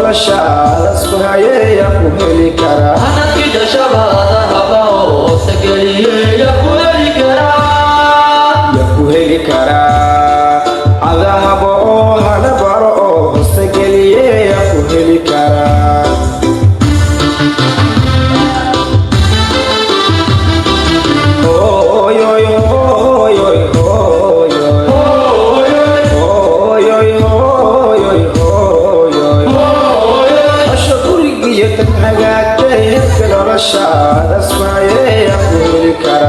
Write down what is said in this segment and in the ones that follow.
noloshaada isku hayay yaa ku heli kara hanadkii dhashabaada haba hoosta geliyey yaa ku heli karaa yaa ku heli kara adahaba oo hana baro oo hoosta geliye yaa ku heli kara noloshaada isku hayay yaa ku heli kara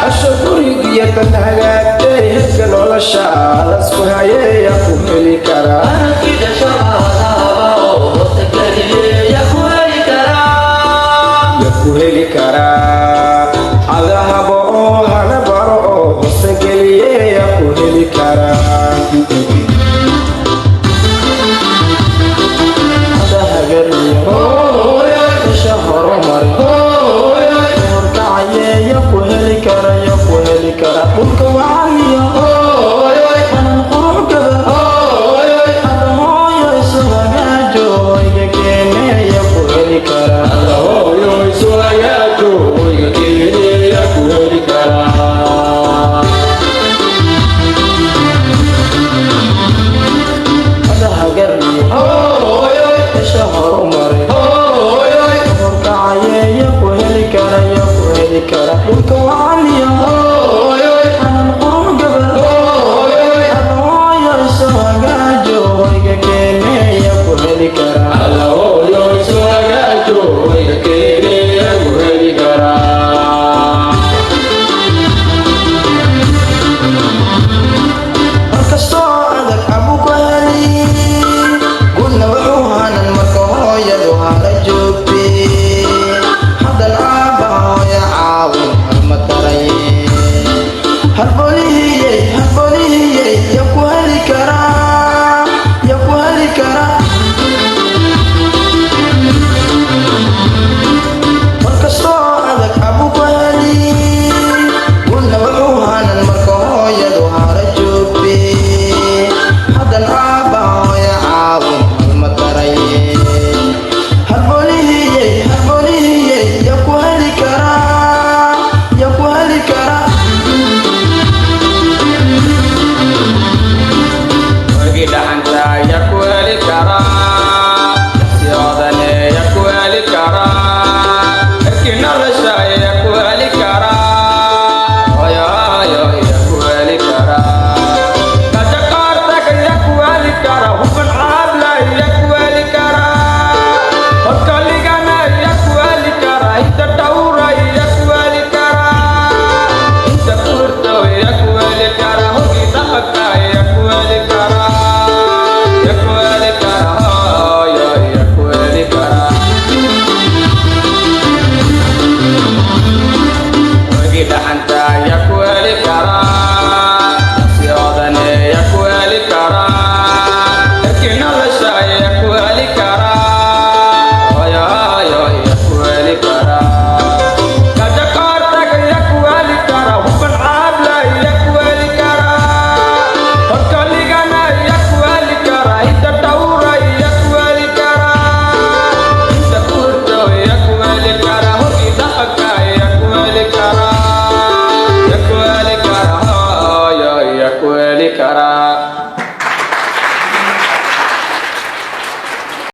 asha gurigiyadan hagaagtay hebka noloshaada isku hayay yaa ku heli kara hanadkii dhashabaada haba hoosta geliyey yaa ku heli karaa yaa ku heli kara adahaba oo hana baro oo hoosta geliye yaa ku heli kara dhulka wacaliya hanan qurux gabar adahooyo isu hagaajo iga keene yaa ku heli kara ada hagarliya isha horumare horkacaye yaa ku heli kara yaa ku heli kara dhulka wacaliya kara